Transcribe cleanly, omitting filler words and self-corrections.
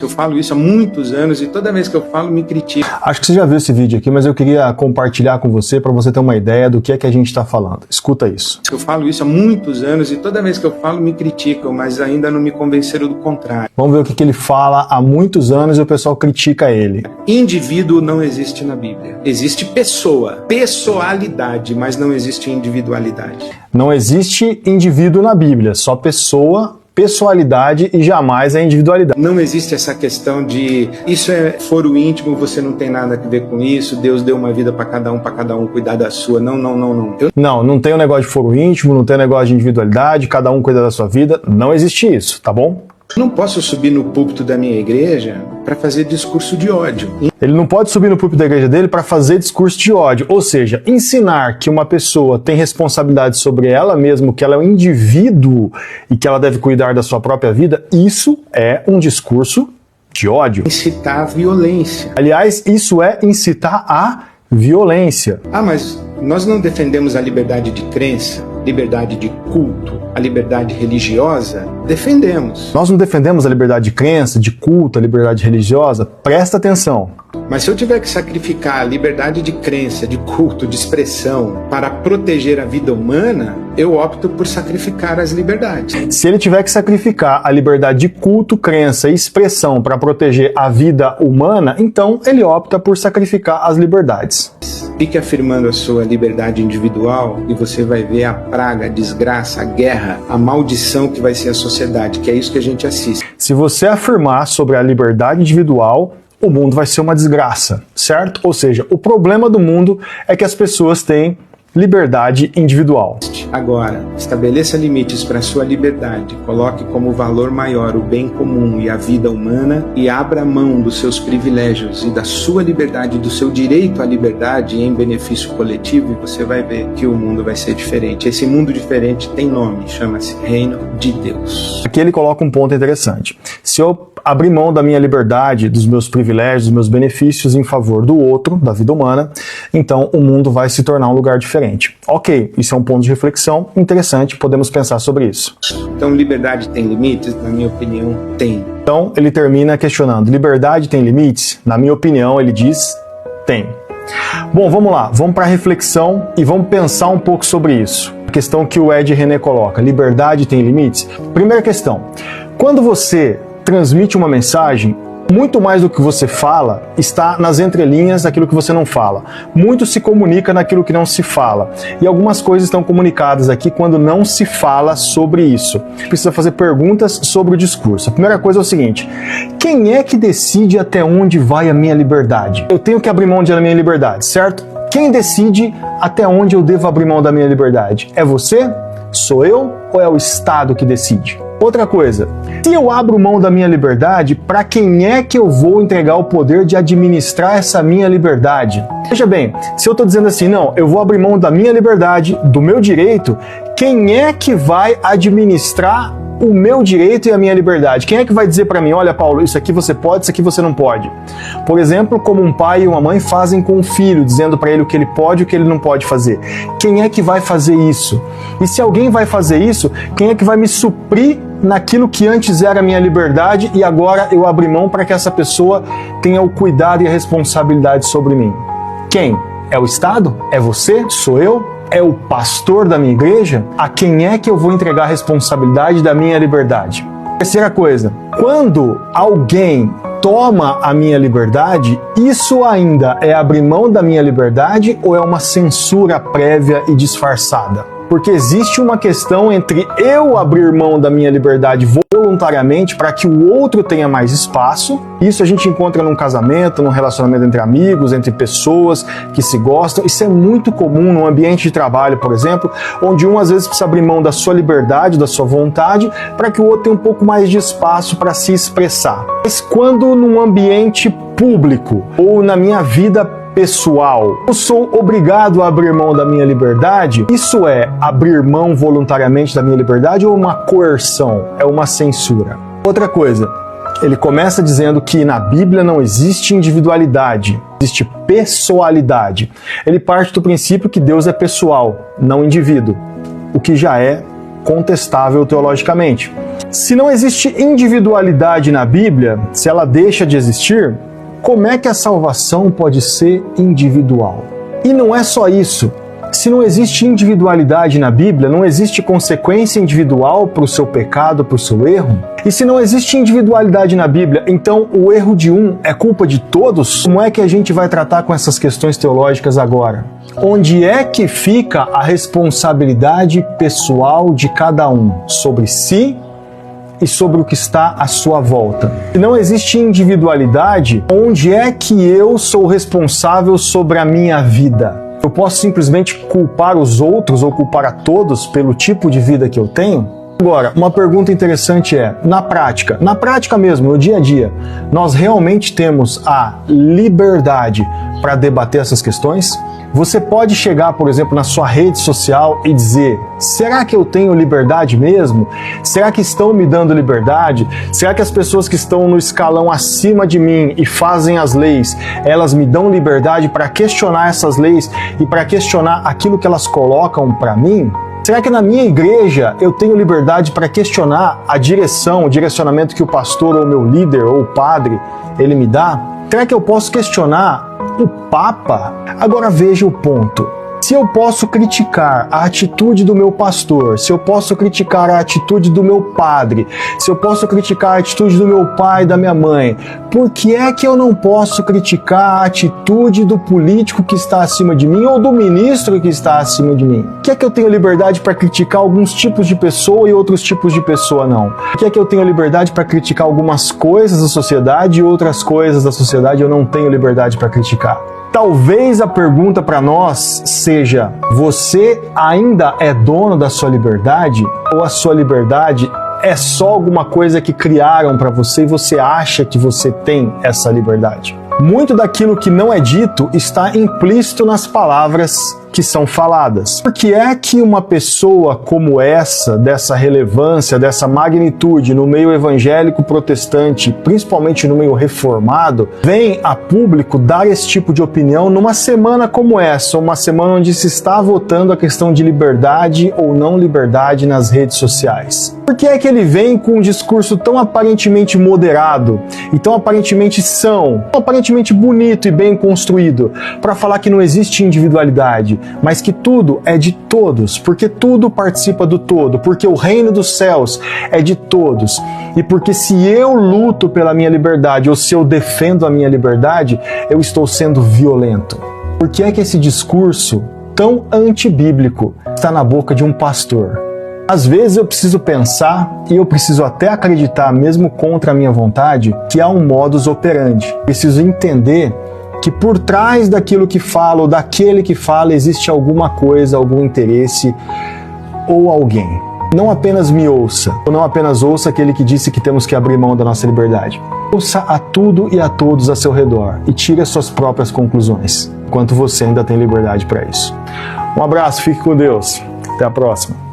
Eu falo isso há muitos anos e toda vez que eu falo me criticam. Acho que você já viu esse vídeo aqui, mas eu queria compartilhar com você para você ter uma ideia do que é que a gente está falando. Escuta isso. Eu falo isso há muitos anos e toda vez que eu falo me criticam, mas ainda não me convenceram do contrário. Vamos ver o que ele fala há muitos anos e o pessoal critica ele. Indivíduo não existe na Bíblia. Existe pessoa, pessoalidade, mas não existe individualidade. Não existe indivíduo na Bíblia, só pessoa, pessoalidade e jamais a individualidade. Não existe essa questão de isso é foro íntimo, você não tem nada a ver com isso, Deus deu uma vida para cada um cuidar da sua. Não. Não tem um negócio de foro íntimo, não tem um negócio de individualidade, cada um cuida da sua vida. Não existe isso, tá bom? Eu não posso subir no púlpito da minha igreja para fazer discurso de ódio. Ele não pode subir no púlpito da igreja dele para fazer discurso de ódio. Ou seja, ensinar que uma pessoa tem responsabilidade sobre ela mesma, que ela é um indivíduo e que ela deve cuidar da sua própria vida, isso é um discurso de ódio. Incitar a violência. Aliás, isso é incitar a violência. Mas nós não defendemos a liberdade de crença, liberdade de culto, a liberdade religiosa? Defendemos. Nós não defendemos a liberdade de crença, de culto, a liberdade religiosa? Presta atenção. Mas se eu tiver que sacrificar a liberdade de crença, de culto, de expressão para proteger a vida humana, eu opto por sacrificar as liberdades. Se ele tiver que sacrificar a liberdade de culto, crença e expressão para proteger a vida humana, então ele opta por sacrificar as liberdades. Fique afirmando a sua liberdade individual e você vai ver a praga, a desgraça, a guerra, a maldição que vai ser a sociedade, que é isso que a gente assiste. Se você afirmar sobre a liberdade individual, o mundo vai ser uma desgraça, certo? Ou seja, o problema do mundo é que as pessoas têm liberdade individual. Agora, estabeleça limites para a sua liberdade, coloque como valor maior o bem comum e a vida humana e abra mão dos seus privilégios e da sua liberdade, do seu direito à liberdade em benefício coletivo e você vai ver que o mundo vai ser diferente. Esse mundo diferente tem nome, chama-se Reino de Deus. Aqui ele coloca um ponto interessante. Se eu abrir mão da minha liberdade, dos meus privilégios, dos meus benefícios em favor do outro, da vida humana, então o mundo vai se tornar um lugar diferente. Ok, isso é um ponto de reflexão interessante, podemos pensar sobre isso. Então liberdade tem limites? Na minha opinião, tem. Então ele termina questionando, liberdade tem limites? Na minha opinião, ele diz, tem. Bom, vamos lá, vamos para a reflexão e vamos pensar um pouco sobre isso. A questão que o Ed René coloca, liberdade tem limites? Primeira questão, quando você transmite uma mensagem, muito mais do que você fala está nas entrelinhas daquilo que você não fala. Muito se comunica naquilo que não se fala. E algumas coisas estão comunicadas aqui quando não se fala sobre isso. Precisa fazer perguntas sobre o discurso. A primeira coisa é o seguinte, quem é que decide até onde vai a minha liberdade? Eu tenho que abrir mão da minha liberdade, certo? Quem decide até onde eu devo abrir mão da minha liberdade? É você? Sou eu? Ou é o Estado que decide? Outra coisa, se eu abro mão da minha liberdade, para quem é que eu vou entregar o poder de administrar essa minha liberdade? Veja bem, se eu estou dizendo assim, não, eu vou abrir mão da minha liberdade, do meu direito, quem é que vai administrar o meu direito e a minha liberdade? Quem é que vai dizer para mim, olha Paulo, isso aqui você pode, isso aqui você não pode? Por exemplo, como um pai e uma mãe fazem com o filho, dizendo para ele o que ele pode e o que ele não pode fazer. Quem é que vai fazer isso? E se alguém vai fazer isso, quem é que vai me suprir naquilo que antes era minha liberdade e agora eu abri mão para que essa pessoa tenha o cuidado e a responsabilidade sobre mim? Quem? É o Estado? É você? Sou eu? É o pastor da minha igreja? A quem é que eu vou entregar a responsabilidade da minha liberdade? Terceira coisa, quando alguém toma a minha liberdade, isso ainda é abrir mão da minha liberdade ou é uma censura prévia e disfarçada? Porque existe uma questão entre eu abrir mão da minha liberdade voluntariamente para que o outro tenha mais espaço. Isso a gente encontra num casamento, num relacionamento entre amigos, entre pessoas que se gostam. Isso é muito comum no ambiente de trabalho, por exemplo, onde um às vezes precisa abrir mão da sua liberdade, da sua vontade, para que o outro tenha um pouco mais de espaço para se expressar. Mas quando num ambiente público ou na minha vida pessoal, eu sou obrigado a abrir mão da minha liberdade? Isso é abrir mão voluntariamente da minha liberdade ou uma coerção? É uma censura? Outra coisa, ele começa dizendo que na Bíblia não existe individualidade, existe pessoalidade. Ele parte do princípio que Deus é pessoal, não indivíduo, o que já é contestável teologicamente. Se não existe individualidade na Bíblia, se ela deixa de existir, como é que a salvação pode ser individual? E não é só isso. Se não existe individualidade na Bíblia, não existe consequência individual para o seu pecado, para o seu erro? E se não existe individualidade na Bíblia, então o erro de um é culpa de todos? Como é que a gente vai tratar com essas questões teológicas agora? Onde é que fica a responsabilidade pessoal de cada um sobre si e sobre o que está à sua volta? Se não existe individualidade, onde é que eu sou responsável sobre a minha vida? Eu posso simplesmente culpar os outros ou culpar a todos pelo tipo de vida que eu tenho? Agora, uma pergunta interessante é, na prática mesmo, no dia a dia, nós realmente temos a liberdade para debater essas questões? Você pode chegar, por exemplo, na sua rede social e dizer: será que eu tenho liberdade mesmo? Será que estão me dando liberdade? Será que as pessoas que estão no escalão acima de mim e fazem as leis, elas me dão liberdade para questionar essas leis e para questionar aquilo que elas colocam para mim? Será que na minha igreja eu tenho liberdade para questionar a direção, o direcionamento que o pastor ou meu líder ou o padre, ele me dá? Será que eu posso questionar o Papa? Agora veja o ponto. Se eu posso criticar a atitude do meu pastor, se eu posso criticar a atitude do meu padre, se eu posso criticar a atitude do meu pai e da minha mãe, por que é que eu não posso criticar a atitude do político que está acima de mim ou do ministro que está acima de mim? Por que é que eu tenho liberdade para criticar alguns tipos de pessoa e outros tipos de pessoa não? Por que é que eu tenho liberdade para criticar algumas coisas da sociedade e outras coisas da sociedade eu não tenho liberdade para criticar? Talvez a pergunta para nós seja: você ainda é dono da sua liberdade? Ou a sua liberdade é só alguma coisa que criaram para você e você acha que você tem essa liberdade? Muito daquilo que não é dito está implícito nas palavras que são faladas. Por que é que uma pessoa como essa, dessa relevância, dessa magnitude no meio evangélico protestante, principalmente no meio reformado, vem a público dar esse tipo de opinião numa semana como essa, uma semana onde se está votando a questão de liberdade ou não liberdade nas redes sociais? Por que é que ele vem com um discurso tão aparentemente moderado e tão aparentemente são, tão aparentemente bonito e bem construído, para falar que não existe individualidade, mas que tudo é de todos, porque tudo participa do todo, porque o reino dos céus é de todos, e porque se eu luto pela minha liberdade ou se eu defendo a minha liberdade, eu estou sendo violento? Por que é que esse discurso tão antibíblico está na boca de um pastor? Às vezes eu preciso pensar, e eu preciso até acreditar, mesmo contra a minha vontade, que há um modus operandi. Preciso entender que por trás daquilo que fala ou daquele que fala existe alguma coisa, algum interesse ou alguém. Não apenas me ouça, ou não apenas ouça aquele que disse que temos que abrir mão da nossa liberdade. Ouça a tudo e a todos a seu redor e tire as suas próprias conclusões, enquanto você ainda tem liberdade para isso. Um abraço, fique com Deus. Até a próxima.